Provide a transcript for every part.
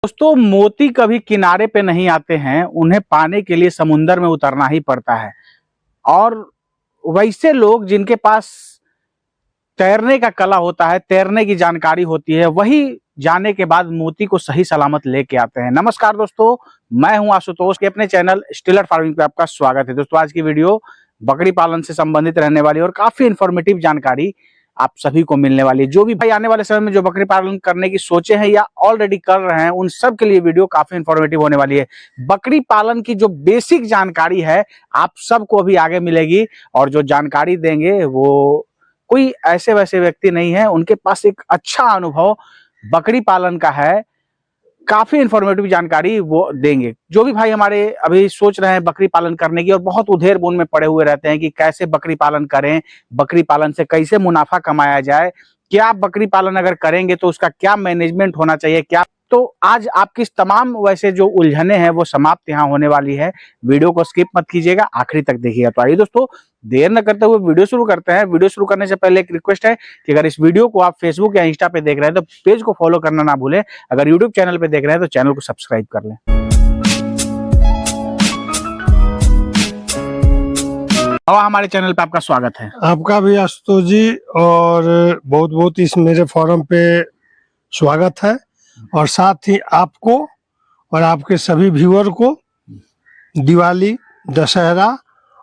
दोस्तों, मोती कभी किनारे पे नहीं आते हैं, उन्हें पाने के लिए समुंदर में उतरना ही पड़ता है। और वैसे लोग जिनके पास तैरने का कला होता है, तैरने की जानकारी होती है, वही जाने के बाद मोती को सही सलामत लेके आते हैं। नमस्कार दोस्तों, मैं हूं आशुतोष के अपने चैनल स्टिलर फार्मिंग पे आपका स्वागत है। दोस्तों, आज की वीडियो बकरी पालन से संबंधित रहने वाली और काफी इंफॉर्मेटिव जानकारी आप सभी को मिलने वाली है। जो भी भाई आने वाले समय में जो बकरी पालन करने की सोचे हैं या ऑलरेडी कर रहे हैं, उन सब के लिए वीडियो काफी इंफॉर्मेटिव होने वाली है। बकरी पालन की जो बेसिक जानकारी है आप सबको अभी आगे मिलेगी, और जो जानकारी देंगे वो कोई ऐसे वैसे व्यक्ति नहीं है, उनके पास एक अच्छा अनुभव बकरी पालन का है। काफी इंफॉर्मेटिव जानकारी वो देंगे। जो भी भाई हमारे अभी सोच रहे हैं बकरी पालन करने की और बहुत उधेड़ बुन में पड़े हुए रहते हैं कि कैसे बकरी पालन करें, बकरी पालन से कैसे मुनाफा कमाया जाए, क्या बकरी पालन अगर करेंगे तो उसका क्या मैनेजमेंट होना चाहिए, क्या, तो आज आपकी तमाम वैसे जो उलझने हैं वो समाप्त यहाँ होने वाली है। वीडियो को स्किप मत कीजिएगा, आखिरी तक देखिएगा। तो आइए दोस्तों, देर न करते हुए वीडियो शुरू करते हैं। वीडियो शुरू करने से पहले एक रिक्वेस्ट है कि अगर इस वीडियो को आप फेसबुक या इंस्टा पे देख रहे हैं तो पेज को फॉलो करना ना भूलें। अगर यूट्यूब चैनल पे देख रहे हैं तो चैनल को सब्सक्राइब कर लें। और हमारे चैनल पे आपका स्वागत है। आपका भी आशुतोष जी, और बहुत बहुत इस मेरे फोरम पे स्वागत है। और साथ ही आपको और आपके सभी व्यूअर को दिवाली, दशहरा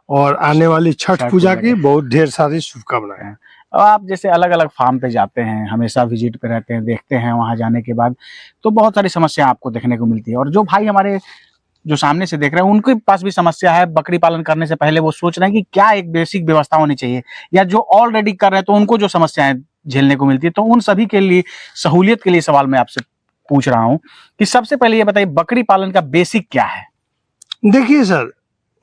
और आने वाली छठ पूजा की बहुत ढेर सारी शुभकामनाएं। अब आप जैसे अलग अलग फार्म पे जाते हैं, हमेशा विजिट पे रहते हैं, देखते हैं, वहां जाने के बाद तो बहुत सारी समस्या आपको देखने को मिलती है। और जो भाई हमारे जो सामने से देख रहे हैं उनके पास भी समस्या है। बकरी पालन करने से पहले वो सोच रहे हैं कि क्या एक बेसिक व्यवस्था होनी चाहिए, या जो ऑलरेडी कर रहे हैं तो उनको जो समस्याएं झेलने को मिलती है, तो उन सभी के लिए सहूलियत के लिए सवाल मैं आपसे पूछ रहा हूं कि सबसे पहले ये बताइए, बकरी पालन का बेसिक क्या है? देखिए सर,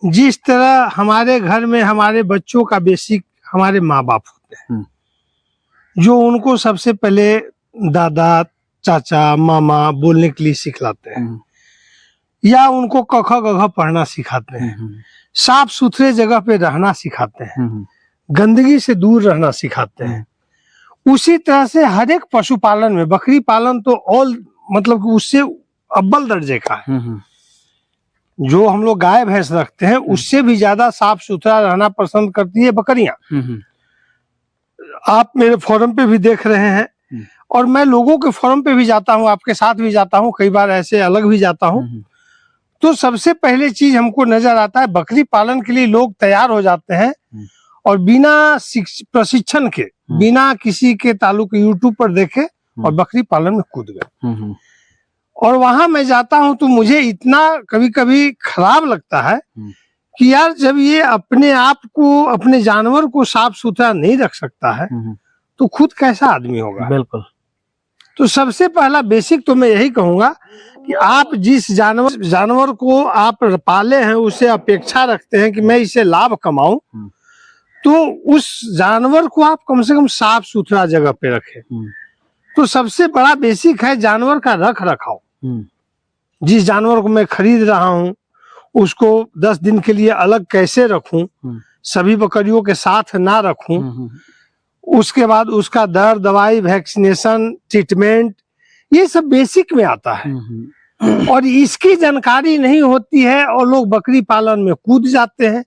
जिस तरह हमारे घर में हमारे बच्चों का बेसिक हमारे माँ बाप होते हैं, जो उनको सबसे पहले दादा, चाचा, मामा बोलने के लिए सिखलाते हैं, या उनको क ख ग घ पढ़ना सिखाते हैं, साफ सुथरे जगह पे रहना सिखाते हैं, गंदगी से दूर रहना सिखाते हैं। उसी तरह से हर एक पशुपालन में बकरी पालन तो मतलब कि उससे अव्वल दर्जे का है। जो हम लोग गाय भैंस रखते हैं उससे भी ज्यादा साफ सुथरा रहना पसंद करती है बकरियां। आप मेरे फोरम पे भी देख रहे हैं, और मैं लोगों के फोरम पे भी जाता हूं, आपके साथ भी जाता हूं, कई बार ऐसे अलग भी जाता हूं। तो सबसे पहले चीज हमको नजर आता है, बकरी पालन के लिए लोग तैयार हो जाते हैं और बिना प्रशिक्षण के, बिना किसी के ताल्लुक यूट्यूब पर देखे और बकरी पालन में कूद गए। और वहां मैं जाता हूं तो मुझे इतना कभी कभी खराब लगता है कि यार, जब ये अपने आप को, अपने जानवर को साफ सुथरा नहीं रख सकता है तो खुद कैसा आदमी होगा। बिल्कुल। तो सबसे पहला बेसिक तो मैं यही कहूंगा कि आप जिस जानवर को आप पाले हैं, उससे अपेक्षा रखते हैं कि मैं इससे लाभ कमाऊं, तो उस जानवर को आप कम से कम साफ सुथरा जगह पे रखें। तो सबसे बड़ा बेसिक है जानवर का रख रखाव। जिस जानवर को मैं खरीद रहा हूं उसको 10 दिन के लिए अलग कैसे रखूं, सभी बकरियों के साथ ना रखूं, उसके बाद उसका दर, दवाई, वैक्सीनेशन, ट्रीटमेंट, ये सब बेसिक में आता है। और इसकी जानकारी नहीं होती है और लोग बकरी पालन में कूद जाते हैं।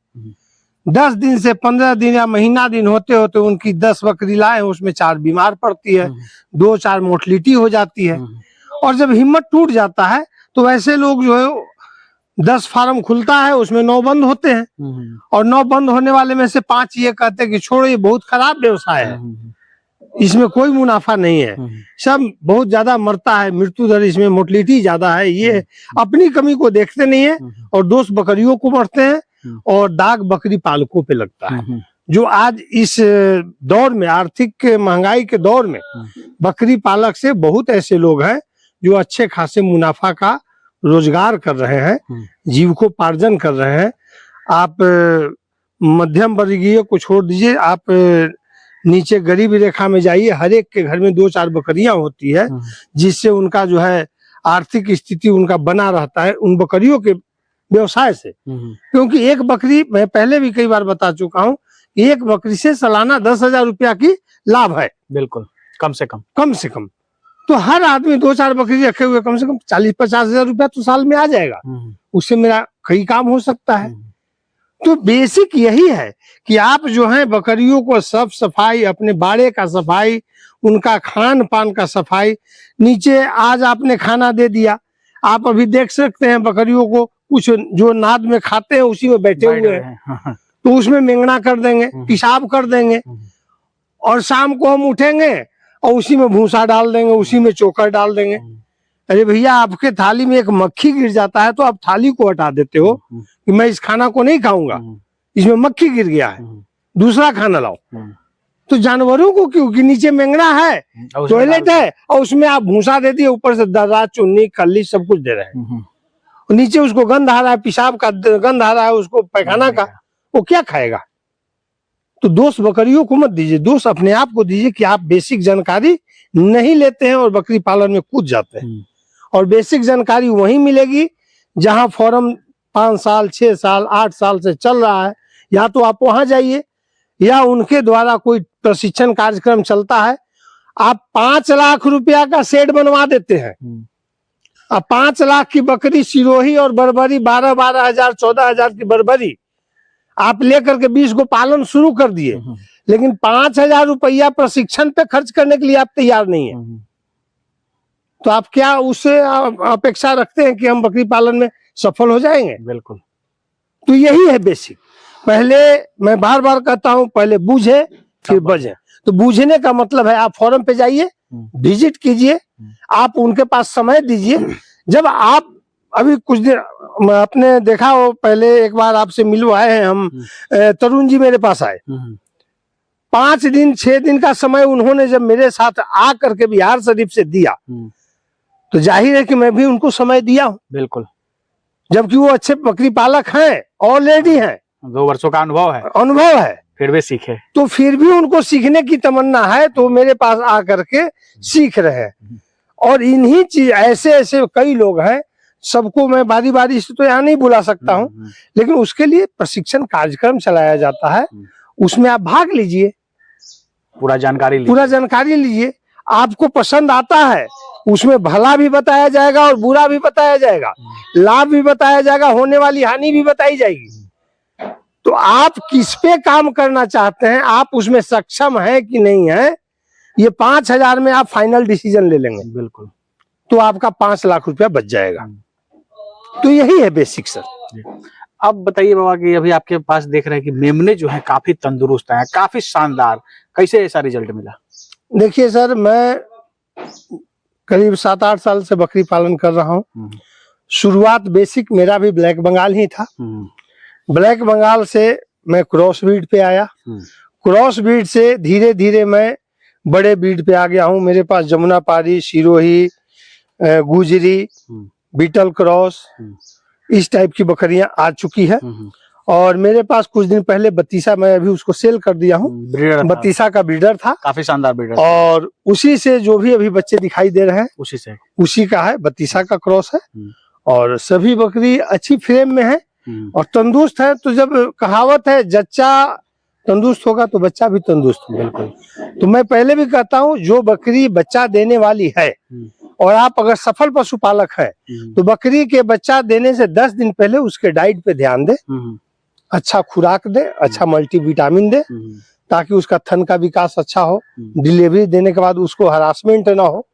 10 दिन से 15 दिन या महीना दिन होते होते उनकी 10 बकरी लाए, उसमें 4 बीमार पड़ती है, 2-4 मोर्टलिटी हो जाती है। और जब हिम्मत टूट जाता है तो वैसे लोग जो है 10 फार्म खुलता है, उसमें 9 बंद होते हैं, और 9 बंद होने वाले में से 5 ये कहते हैं कि छोड़ो, ये बहुत खराब व्यवसाय है, इसमें कोई मुनाफा नहीं है, सब बहुत ज्यादा मरता है, मृत्यु दर इसमें, मोर्टलिटी ज्यादा है। ये अपनी कमी को देखते नहीं है और दोस्त बकरियों को मरते हैं, और दाग बकरी पालकों पे लगता है। जो आज इस दौर में, आर्थिक महंगाई के दौर में, बकरी पालक से बहुत ऐसे लोग हैं जो अच्छे खासे मुनाफा का रोजगार कर रहे हैं, जीविकोपार्जन कर रहे हैं। आप मध्यम वर्गीय को छोड़ दीजिए, आप नीचे गरीबी रेखा में जाइए, हर एक के घर में 2-4 बकरियां होती है, जिससे उनका जो है आर्थिक स्थिति उनका बना रहता है उन बकरियों के व्यवसाय से। क्योंकि एक बकरी, मैं पहले भी कई बार बता चुका हूँ, एक बकरी से सालाना 10,000 रुपया की लाभ है। बिल्कुल, कम से कम। तो हर आदमी 2-4 बकरी रखे हुए कम से कम 40-50 हजार रुपया तो साल में आ जाएगा। उससे मेरा कई काम हो सकता है। तो बेसिक यही है कि आप जो है बकरियों को साफ सफाई, अपने बाड़े का सफाई, उनका खान पान का सफाई, नीचे आज आपने खाना दे दिया, आप अभी देख सकते हैं बकरियों को कुछ जो नाद में खाते हैं उसी में बैठे हुए हैं, तो उसमें मेंगना कर देंगे, पेशाब कर देंगे, और शाम को हम उठेंगे और उसी में भूसा डाल देंगे, उसी में चोकर डाल देंगे। अरे भैया, आपके थाली में एक मक्खी गिर जाता है तो आप थाली को हटा देते हो कि मैं इस खाना को नहीं खाऊंगा, इसमें मक्खी गिर गया है, दूसरा खाना लाओ। तो जानवरों को क्यों कि नीचे मेंगना है, टॉयलेट है, और उसमें आप भूसा दे दिए, ऊपर से दर्रा, चुन्नी, खल्ली सब कुछ दे रहे हैं, और नीचे उसको गंध आ रहा है, पेशाब का गंध आ रहा है, उसको पैखाना का, वो क्या खाएगा? तो दोष बकरियों को मत दीजिए, दोष अपने आप को दीजिए कि आप बेसिक जानकारी नहीं लेते हैं और बकरी पालन में कूद जाते हैं। और बेसिक जानकारी वहीं मिलेगी जहां फॉर्म 5 साल, 6 साल, 8 साल से चल रहा है, या तो आप वहां जाइए या उनके द्वारा कोई प्रशिक्षण कार्यक्रम चलता है। आप 5 लाख रुपया का शेड बनवा देते हैं, अब 5 लाख की बकरी सिरोही और बर्बरी 12-12 हजार, 14 हजार की बर्बरी आप लेकर के 20 को पालन शुरू कर दिए, लेकिन 5,000 रुपया प्रशिक्षण पे खर्च करने के लिए आप तैयार नहीं है। तो आप क्या उससे अपेक्षा रखते हैं कि हम बकरी पालन में सफल हो जाएंगे? बिल्कुल। तो यही है बेसिक। पहले मैं बार बार कहता हूं, पहले बूझे फिर बजे। तो बूझने का मतलब है आप फोरम पे जाइए, विजिट कीजिए, आप उनके पास समय दीजिए। जब आप अभी कुछ दिन आपने देखा हो, पहले एक बार आपसे मिलवाए हैं हम, तरुण जी मेरे पास आए, 5 दिन 6 दिन का समय उन्होंने जब मेरे साथ आ करके बिहार शरीफ से दिया, तो जाहिर है कि मैं भी उनको समय दिया हूँ। बिल्कुल। जबकि वो अच्छे बकरी पालक हैं, ऑलरेडी हैं, 2 वर्षों का अनुभव है, फिर भी सीखे, तो फिर भी उनको सीखने की तमन्ना है, तो मेरे पास आ करके सीख रहे हैं। और इन्हीं चीज ऐसे कई लोग हैं, सबको मैं बारी बारी से तो यहाँ नहीं बुला सकता हूँ, लेकिन उसके लिए प्रशिक्षण कार्यक्रम चलाया जाता है, उसमें आप भाग लीजिए, पूरा जानकारी लीजिए। आपको पसंद आता है, उसमें भला भी बताया जाएगा और बुरा भी बताया जाएगा, लाभ भी बताया जाएगा, होने वाली हानि भी बताई जाएगी। तो आप किस पे काम करना चाहते हैं, आप उसमें सक्षम हैं कि नहीं है, ये 5,000 में आप फाइनल डिसीजन ले लेंगे। बिल्कुल। तो आपका 5 लाख रुपया बच जाएगा। तो यही है बेसिक सर। अब बताइए बाबा कि अभी आपके पास देख रहे हैं कि मेमने जो है काफी तंदुरुस्त है, काफी शानदार, कैसे ऐसा रिजल्ट मिला? देखिए सर, मैं करीब 7-8 साल से बकरी पालन कर रहा हूँ। शुरुआत बेसिक मेरा भी ब्लैक बंगाल ही था। ब्लैक बंगाल से मैं क्रॉस ब्रीड पे आया, क्रॉस ब्रीड से धीरे धीरे मैं बड़े ब्रीड पे आ गया हूँ। मेरे पास जमुना पारी, सिरोही, गुजरी, बीटल क्रॉस, इस टाइप की बकरियां आ चुकी है। और मेरे पास कुछ दिन पहले बत्तीसा, मैं अभी उसको सेल कर दिया हूँ, बत्तीसा का ब्रीडर था, काफी शानदार ब्रीडर, और उसी से जो भी अभी बच्चे दिखाई दे रहे हैं उसी का है, बत्तीसा का क्रॉस है। और सभी बकरी अच्छी फ्रेम में है और तंदुरुस्त है। तो जब कहावत है जच्चा तंदुरुस्त होगा तो बच्चा भी तंदुरुस्त होगा। बिल्कुल। तो मैं पहले भी कहता हूँ, जो बकरी बच्चा देने वाली है और आप अगर सफल पशुपालक है तो बकरी के बच्चा देने से 10 दिन पहले उसके डाइट पे ध्यान दे, अच्छा खुराक दे, अच्छा मल्टीविटामिन दे, ताकि उसका थन का विकास अच्छा हो, डिलीवरी देने के बाद उसको हरासमेंट ना हो,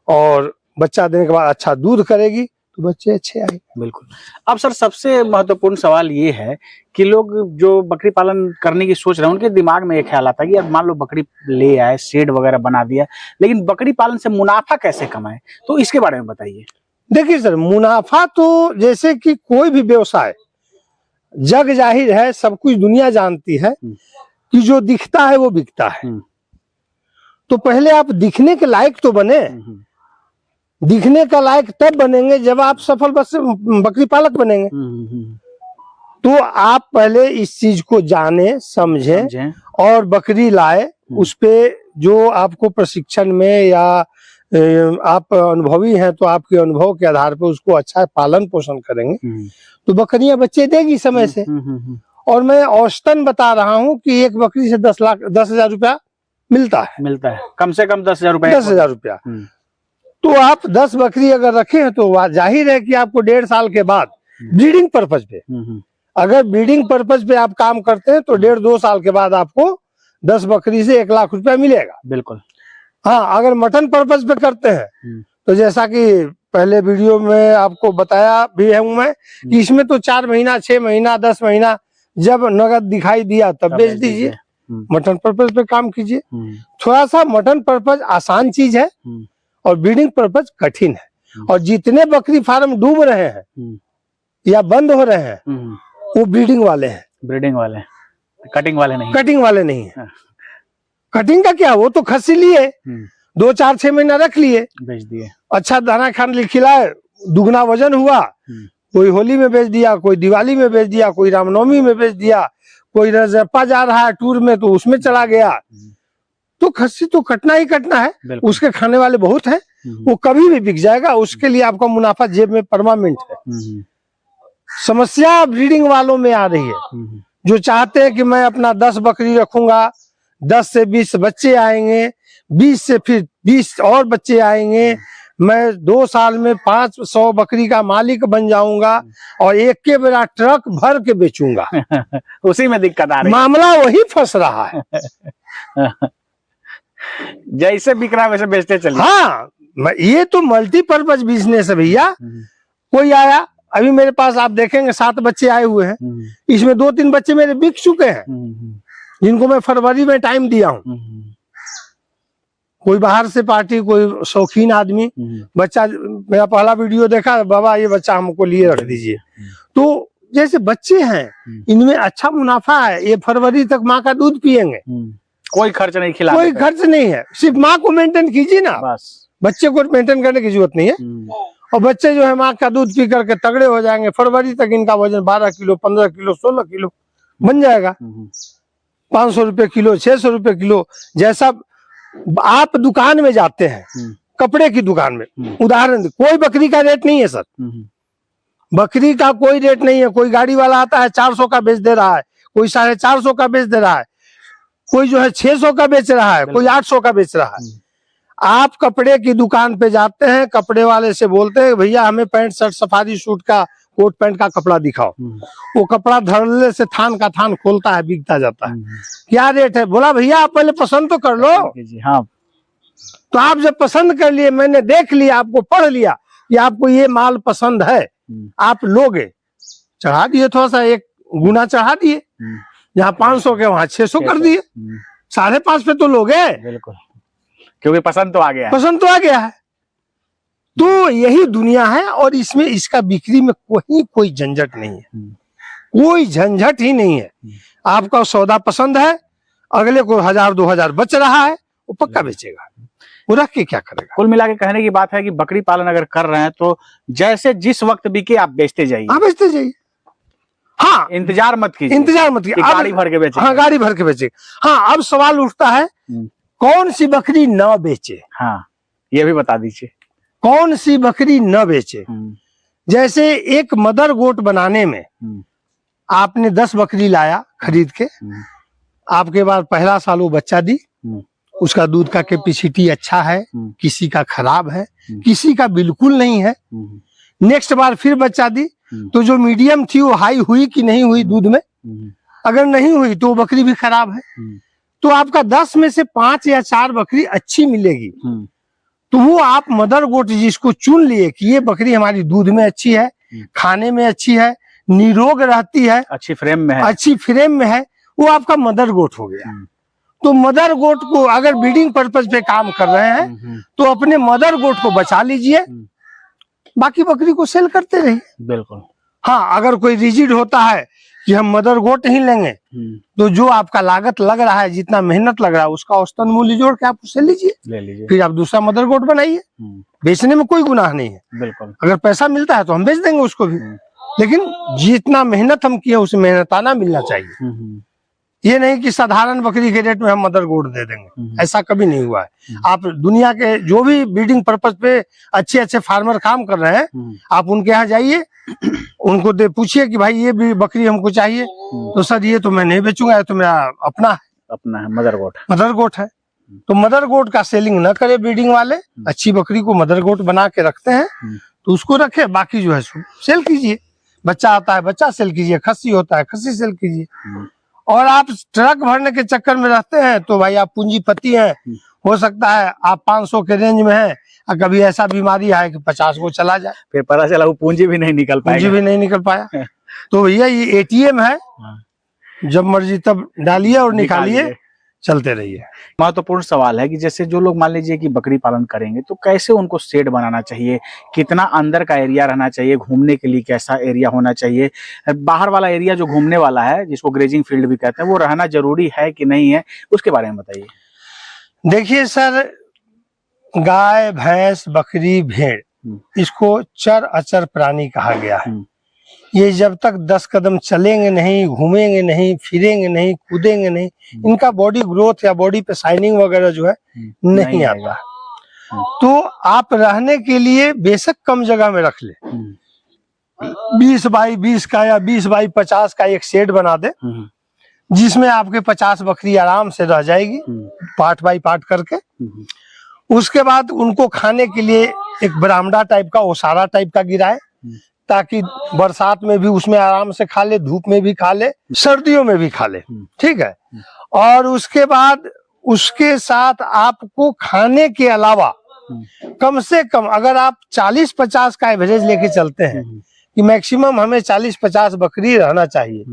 और बच्चा देने के बाद अच्छा दूध करेगी तो बच्चे अच्छे आएंगे। बिल्कुल। अब सर, सबसे महत्वपूर्ण सवाल ये है कि लोग जो बकरी पालन करने की सोच रहे हैं, उनके दिमाग में एक ख्याल आता है कि यार मान लो बकरी ले आए, शेड वगैरह बना दिया, लेकिन बकरी पालन से मुनाफा कैसे कमाए, तो इसके बारे में बताइए। देखिए सर, मुनाफा तो जैसे कि कोई भी व्यवसाय, जग जाहिर है, सब कुछ दुनिया जानती है कि जो दिखता है वो बिकता है। तो पहले आप दिखने के लायक तो बने। दिखने का लायक तब बनेंगे जब आप सफल बकरी पालक बनेंगे। तो आप पहले इस चीज को जाने समझें और बकरी लाए। उस पे जो आपको प्रशिक्षण में, या आप अनुभवी हैं तो आपके अनुभव के आधार पर उसको अच्छा पालन पोषण करेंगे तो बकरियां बच्चे देगी समय से। और मैं औसतन बता रहा हूं कि एक बकरी से 10,000 रुपया मिलता है, कम से कम 10,000 रुपया। 10,000 रुपया। तो आप 10 बकरी अगर रखे हैं तो जाहिर है कि आपको 1.5 साल के बाद ब्रीडिंग पर्पज पे, अगर ब्रीडिंग पर्पज पे आप काम करते हैं तो 1.5-2 साल के बाद आपको 10 बकरी से 1 लाख रुपया मिलेगा। बिल्कुल। हाँ, अगर मटन पर्पज पे करते हैं तो जैसा कि पहले वीडियो में आपको बताया भी है मैं कि इसमें तो 4 महीना, 6 महीना, 10 महीना जब नगद दिखाई दिया तब बेच दीजिए। मटन पर्पज पे काम कीजिए। थोड़ा सा मटन पर्पज आसान चीज है और ब्रीडिंग पर्पज कठिन है। और जितने बकरी फार्म डूब रहे हैं या बंद हो रहे हैं वो ब्रीडिंग वाले हैं। ब्रीडिंग वाले, कटिंग वाले नहीं। कटिंग वाले नहीं है। कटिंग का क्या, वो तो खस्सी लिए 2, 4, 6 महीना रख लिए, बेच दिए, अच्छा दाना खाने खिलाए, दुगना वजन हुआ, कोई होली में बेच दिया, कोई दिवाली में बेच दिया, कोई रामनवमी में बेच दिया, कोई रजरप्पा जा रहा है टूर में तो उसमें चला गया। तो खस्सी तो कटना ही कटना है, उसके खाने वाले बहुत हैं, वो कभी भी बिक जाएगा, उसके लिए आपका मुनाफा जेब में परमानेंट है। समस्या ब्रीडिंग वालों में आ रही है, जो चाहते हैं कि मैं अपना 10 बकरी रखूंगा, 10 से 20 बच्चे आएंगे, 20 से फिर 20 और बच्चे आएंगे, मैं 2 साल में 500 बकरी का मालिक बन जाऊंगा और एक के बेरा ट्रक भर के बेचूंगा। उसी में दिक्कत आ रही है, मामला वही फंस रहा है। जैसे बिक रहा है वैसे बेचते चलिए। हाँ, ये तो मल्टीपर्पज बिजनेस है भैया। कोई आया, अभी मेरे पास आप देखेंगे 7 बच्चे आए हुए हैं, इसमें 2-3 बच्चे मेरे बिक चुके हैं, जिनको मैं फरवरी में टाइम दिया हूँ। कोई बाहर से पार्टी, कोई शौकीन आदमी, बच्चा मेरा पहला वीडियो देखा, बाबा ये बच्चा हमको लिए रख दीजिए। तो जैसे बच्चे हैं इनमें अच्छा मुनाफा है, ये फरवरी तक माँ का दूध पियेंगे, कोई खर्च नहीं, खिला कोई खर्च नहीं है, सिर्फ माँ को मेंटेन कीजिए ना, बस बच्चे को मेंटेन करने की जरूरत नहीं है। और बच्चे जो है माँ का दूध पी करके तगड़े हो जाएंगे, फरवरी तक इनका वजन 12 किलो, 15 किलो, 16 किलो बन जाएगा। 500 रुपए किलो, 600 रुपए किलो। जैसा आप दुकान में जाते हैं, कपड़े की दुकान में, उदाहरण कोई बकरी का रेट नहीं है सर, बकरी का कोई रेट नहीं है। कोई गाड़ी वाला आता है 400 का बेच दे रहा है, कोई 450 का बेच दे रहा है, कोई जो है 600 का बेच रहा है, कोई 800 का बेच रहा है। आप कपड़े की दुकान पे जाते हैं, कपड़े वाले से बोलते हैं भैया हमें पैंट शर्ट सफारी सूट का, कोट पैंट का कपड़ा दिखाओ। वो कपड़ा धड़ल्ले से थान का थान खोलता है, बिकता जाता है। क्या रेट है? बोला भैया आप पहले पसंद तो कर लो। हाँ, तो आप जब पसंद कर लिए, मैंने देख लिया, आपको पढ़ लिया कि आपको ये माल पसंद है, आप लोगे, चढ़ा दिए, थोड़ा सा 1 गुना चढ़ा दिए, जहाँ 500 के वहाँ 600 कर दिए, 5.5 पे तो लोगे। बिल्कुल, क्योंकि पसंद तो आ गया है। पसंद तो आ गया है। तो यही दुनिया है और इसमें इसका बिक्री में कोई झंझट नहीं है, कोई झंझट ही नहीं है। आपका सौदा पसंद है, अगले को 1000-2000 बच रहा है, वो पक्का बेचेगा, वो रख के क्या करेगा। कुल मिला के कहने की बात है कि बकरी पालन अगर कर रहे हैं तो जैसे जिस वक्त बिके आप बेचते जाइए। हाँ, बेचते जाइए। हाँ, इंतजार मत कीजिए, इंतजार मत कीजिए, गाड़ी भर के बेचे। हाँ, गाड़ी भर के बेचे। हाँ, अब सवाल उठता है कौन सी बकरी न बेचे। हाँ, ये भी बता दीजिए, कौन सी बकरी न बेचे। जैसे एक मदर गोट बनाने में आपने 10 बकरी लाया खरीद के, आपके बाद पहला साल वो बच्चा दी, उसका दूध का कैपेसिटी अच्छा है, किसी का खराब है, किसी का बिल्कुल नहीं है। नेक्स्ट बार फिर बच्चा दी, तो जो मीडियम थी वो हाई हुई कि नहीं हुई दूध में, अगर नहीं हुई तो वो बकरी भी खराब है। तो आपका 10 में से 5 या 4 बकरी अच्छी मिलेगी, तो वो आप मदर गोट जिसको चुन लिए कि ये बकरी हमारी दूध में अच्छी है, खाने में अच्छी है, निरोग रहती है, अच्छी फ्रेम में है, अच्छी फ्रेम में है, वो आपका मदर गोट हो गया। तो मदर गोट को अगर ब्रीडिंग पर्पज पे काम कर रहे हैं तो अपने मदर गोट को बचा लीजिए, बाकी बकरी को सेल करते रहिए। बिल्कुल। हाँ, अगर कोई रिजिड होता है कि हम मदर गोट ही लेंगे, तो जो आपका लागत लग रहा है, जितना मेहनत लग रहा है, उसका औसतन मूल्य जोड़ के आप उसे लीजिए, ले लीजिए, फिर आप दूसरा मदर गोट बनाइए। बेचने में कोई गुनाह नहीं है। बिल्कुल, अगर पैसा मिलता है तो हम बेच देंगे उसको भी, लेकिन जितना मेहनत हम किए उसे मेहनताना मिलना चाहिए। ये नहीं कि साधारण बकरी के रेट में हम मदर गोट दे देंगे, ऐसा कभी नहीं हुआ है। आप दुनिया के जो भी ब्रीडिंग पर्पज पे अच्छे अच्छे फार्मर काम कर रहे हैं, आप उनके यहाँ जाइए, उनको पूछिए कि भाई ये भी बकरी हमको चाहिए, तो सर ये तो मैं नहीं बेचूंगा, ये तो मेरा अपना है, मदर गोट है। तो मदर गोट का सेलिंग न करे ब्रीडिंग वाले, अच्छी बकरी को मदर गोट बना के रखते हैं तो उसको रखे, बाकी जो है सेल कीजिए। बच्चा आता है बच्चा सेल कीजिए, खस्सी होता है खस्सी सेल कीजिए। और आप ट्रक भरने के चक्कर में रहते हैं तो भाई आप पूंजीपति हैं, हो सकता है आप 500 के रेंज में हैं और कभी ऐसा बीमारी है कि 50 को चला जाए, फिर पता चला वो पूंजी भी नहीं निकल पाएगा। पूंजी भी नहीं निकल पाया। तो भैया ये एटीएम है, जब मर्जी तब डालिए और निकालिए, चलते रहिए। महत्वपूर्ण सवाल है कि जैसे जो लोग मान लीजिए कि बकरी पालन करेंगे तो कैसे उनको शेड बनाना चाहिए, कितना अंदर का एरिया रहना चाहिए, घूमने के लिए कैसा एरिया होना चाहिए, बाहर वाला एरिया जो घूमने वाला है जिसको ग्रेजिंग फील्ड भी कहते हैं वो रहना जरूरी है कि नहीं है, उसके बारे में बताइए। देखिए सर, गाय भैंस बकरी भेड़ इसको चर अचर प्राणी कहा गया है। ये जब तक 10 कदम चलेंगे नहीं, घूमेंगे नहीं, फिरेंगे नहीं, कूदेंगे नहीं, इनका बॉडी ग्रोथ या बॉडी पे शाइनिंग वगैरह जो है नहीं आता। तो आप रहने के लिए बेशक कम जगह में रख ले, 20 बाई 20 का या 20 बाई 50 का एक शेड बना दे जिसमें आपके 50 बकरी आराम से रह जाएगी, पार्ट बाई पार्ट करके। उसके बाद उनको खाने के लिए एक बरामदा टाइप का, ओसारा टाइप का गिराए ताकि बरसात में भी उसमें आराम से खा ले, धूप में भी खा ले, सर्दियों में भी खा ले, ठीक है। और उसके बाद उसके साथ आपको खाने के अलावा कम से कम अगर आप 40-50 का एवरेज लेके चलते हैं कि मैक्सिमम हमें 40-50 बकरी रहना चाहिए,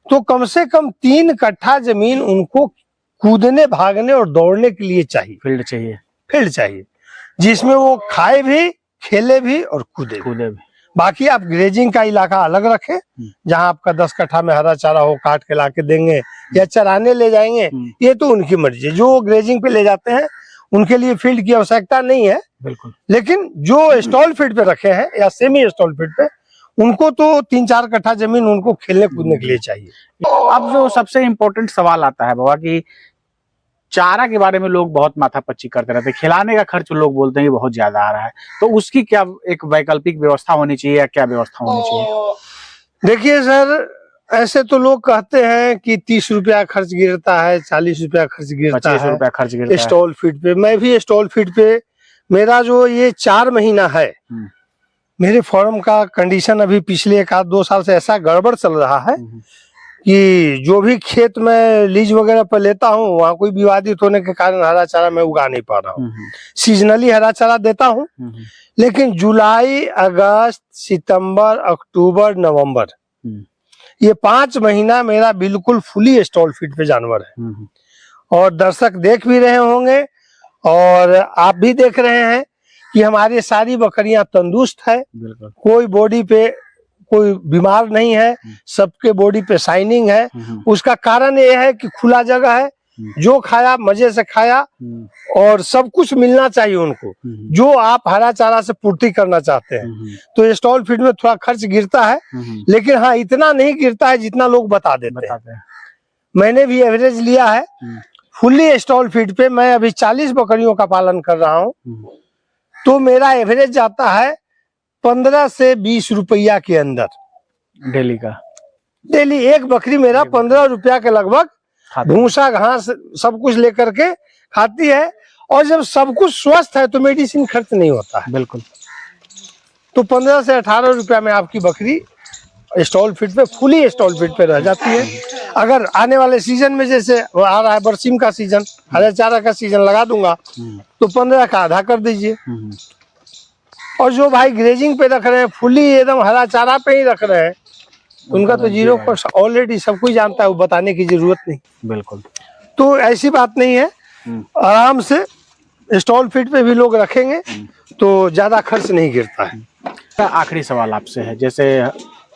तो कम से कम 3 कट्ठा जमीन उनको कूदने भागने और दौड़ने के लिए चाहिए, फील्ड चाहिए जिसमें वो खाए भी, खेले भी और कूदे भी। बाकी आप ग्रेजिंग का इलाका अलग रखें, जहां आपका 10 कट्ठा में हरा चारा हो, काट के लाके देंगे या चराने ले जाएंगे, ये तो उनकी मर्जी है। जो ग्रेजिंग पे ले जाते हैं उनके लिए फील्ड की आवश्यकता नहीं है, बिल्कुल। लेकिन जो स्टॉल फील्ड पे रखे हैं या सेमी स्टॉल फील्ड पे, उनको तो 3-4 कट्ठा जमीन उनको खेलने कूदने के लिए चाहिए। अब जो सबसे इम्पोर्टेंट सवाल आता है बाबा कि चारा के बारे में लोग बहुत माथापच्ची करते रहते हैं, खिलाने का खर्च लोग बोलते हैं कि बहुत ज्यादा आ रहा है, तो उसकी क्या एक वैकल्पिक व्यवस्था होनी चाहिए या क्या व्यवस्था होनी चाहिए? देखिए सर, ऐसे तो लोग कहते हैं कि 30 रुपया खर्च गिरता है, 40 रुपया खर्च गिरता है, 25 रुपया खर्च गिरता है स्टॉल फीड पे। मैं भी स्टॉल फीड पे, मेरा जो ये 4 महीना है, मेरे फार्म का कंडीशन अभी पिछले 1-2 साल से ऐसा गड़बड़ चल रहा है कि जो भी खेत में लीज वगैरह पर लेता हूँ वहाँ कोई विवादित होने के कारण हरा चारा मैं उगा नहीं पा रहा हूँ। सीजनली हरा चारा देता हूँ, लेकिन जुलाई, अगस्त, सितंबर, अक्टूबर, नवंबर ये 5 महीना मेरा बिल्कुल फुली स्टॉल फीड पे जानवर है। और दर्शक देख भी रहे होंगे और आप भी देख रहे हैं कि हमारी सारी बकरियां तंदुरुस्त है, कोई बॉडी पे कोई बीमार नहीं है, सबके बॉडी पे शाइनिंग है। उसका कारण ये है कि खुला जगह है, जो खाया मजे से खाया और सब कुछ मिलना चाहिए उनको जो आप हरा चारा से पूर्ति करना चाहते हैं। तो स्टॉल फीड में थोड़ा खर्च गिरता है, लेकिन हाँ इतना नहीं गिरता है जितना लोग बता देते हैं। मैंने भी एवरेज लिया है फुल्ली स्टॉल फीड पे। मैं अभी 40 बकरियों का पालन कर रहा हूँ, तो मेरा एवरेज जाता है 15 से 20 रुपया के अंदर डेली का। डेली एक बकरी मेरा 15 रुपया के लगभग भूसा घास सब कुछ लेकर के खाती है। और जब सब कुछ स्वस्थ है तो मेडिसिन खर्च नहीं होता है, बिल्कुल। तो 15 से 18 रुपया में आपकी बकरी स्टॉल फीड पे, फुली स्टॉल फीड पे रह जाती है। अगर आने वाले सीजन में जैसे आ रहा है बरसीम का सीजन, हरा चारा का सीजन लगा दूंगा तो 15 का आधा कर दीजिए। और जो भाई ग्रेजिंग पे रख रहे हैं, फुली एकदम हरा चारा पे ही रख रहे हैं, उनका तो 0% ऑलरेडी सब कुछ जानता है, वो बताने की जरूरत नहीं, बिल्कुल। तो ऐसी बात नहीं है, आराम से स्टॉल फीड पे भी लोग रखेंगे तो ज्यादा खर्च नहीं गिरता है। आखिरी सवाल आपसे है, जैसे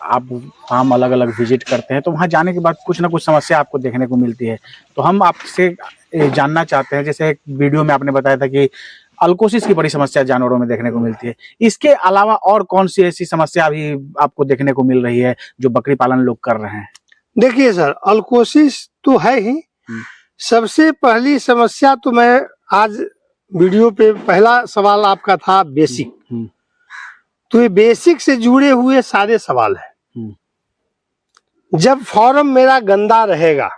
आप हम अलग अलग विजिट करते हैं तो वहाँ जाने के बाद कुछ ना कुछ समस्या आपको देखने को मिलती है, तो हम आपसे जानना चाहते हैं, जैसे एक वीडियो में आपने बताया था कि अल्कोसिस की बड़ी समस्या जानवरों में देखने को मिलती है, इसके अलावा और कौन सी ऐसी समस्या अभी आपको देखने को मिल रही है जो बकरी पालन लोग कर रहे हैं? देखिए सर, अल्कोसिस तो है ही, सबसे पहली समस्या तो मैं आज वीडियो पे पहला सवाल आपका था बेसिक, तो ये बेसिक से जुड़े हुए सारे सवाल हैं। जब फॉर्म मेरा गंदा रहेगा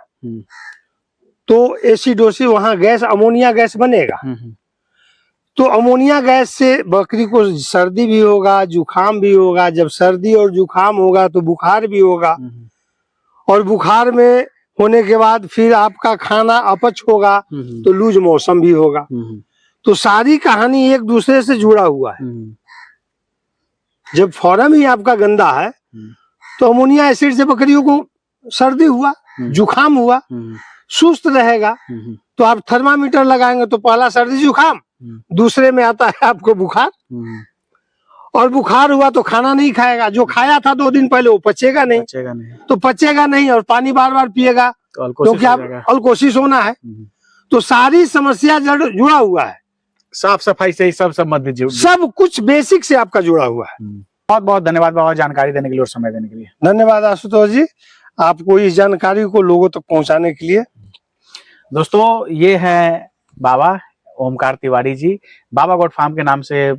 तो एसिडोसिस, वहाँ गैस, अमोनिया गैस बनेगा। तो अमोनिया गैस से बकरी को सर्दी भी होगा, जुखाम भी होगा। जब सर्दी और जुखाम होगा तो बुखार भी होगा, और बुखार में होने के बाद फिर आपका खाना अपच होगा, तो लूज मौसम भी होगा। तो सारी कहानी एक दूसरे से जुड़ा हुआ है। जब फॉर्म ही आपका गंदा है तो अमोनिया एसिड से बकरियों को सर्दी हुआ, जुखाम हुआ, सुस्त रहेगा। तो आप थर्मामीटर लगाएंगे तो पहला सर्दी जुखाम, दूसरे में आता है आपको बुखार, और बुखार हुआ तो खाना नहीं खाएगा। जो खाया था 2 दिन पहले वो पचेगा नहीं, तो पचेगा नहीं, और पानी बार बार पिएगा क्योंकि आप अल्कोसिस होना है। तो सारी समस्या जुड़ा हुआ है, साफ सफाई से ही सब संबंधित, सब कुछ बेसिक से आपका जुड़ा हुआ है। बहुत बहुत धन्यवाद बाबा, जानकारी देने के लिए और समय देने के लिए। धन्यवाद आशुतोष जी, आपको इस जानकारी को लोगों तक पहुंचाने के लिए। दोस्तों, ये है बाबा ओमकार तिवारी जी। बाबा गोट फार्म के नाम से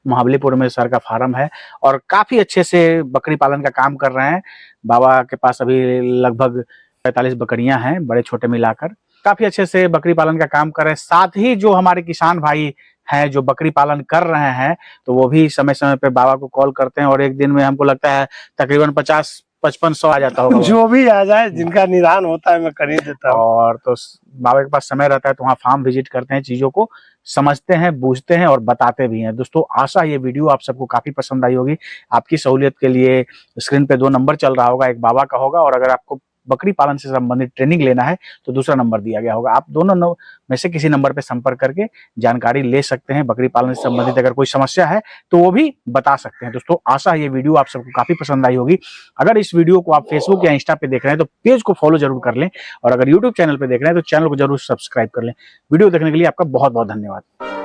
महाबलीपुर में सर का फार्म है, और काफी अच्छे से बकरी पालन का काम कर रहे हैं। बाबा के पास अभी लगभग 45 बकरियां हैं, बड़े छोटे मिलाकर। काफी अच्छे से बकरी पालन का काम कर रहे हैं। साथ ही जो हमारे किसान भाई हैं जो बकरी पालन कर रहे हैं, तो वो भी समय समय पे बाबा को कॉल करते हैं, और एक दिन में हमको लगता है तकरीबन 50-55-100 आ जाता होगा। जो भी आ जाए, जिनका निदान होता है मैं कर ही देता हूँ। और तो बाबा के पास समय रहता है तो वहाँ फार्म विजिट करते हैं, चीजों को समझते हैं, बूझते हैं और बताते भी हैं। दोस्तों, आशा ये वीडियो आप सबको काफी पसंद आई होगी। आपकी सहूलियत के लिए स्क्रीन पे 2 नंबर चल रहा होगा, एक बाबा का होगा, और अगर आपको बकरी पालन से संबंधित ट्रेनिंग लेना है तो दूसरा नंबर दिया गया होगा। आप दोनों में से किसी नंबर पे संपर्क करके जानकारी ले सकते हैं। बकरी पालन से संबंधित अगर कोई समस्या है तो वो भी बता सकते हैं। दोस्तों, आशा है ये वीडियो आप सबको काफी पसंद आई होगी। अगर इस वीडियो को आप फेसबुक या इंस्टा पे देख रहे हैं तो पेज को फॉलो जरूर कर लें, और अगर यूट्यूब चैनल पे देख रहे हैं तो चैनल को जरूर सब्सक्राइब कर लें। वीडियो देखने के लिए आपका बहुत बहुत धन्यवाद।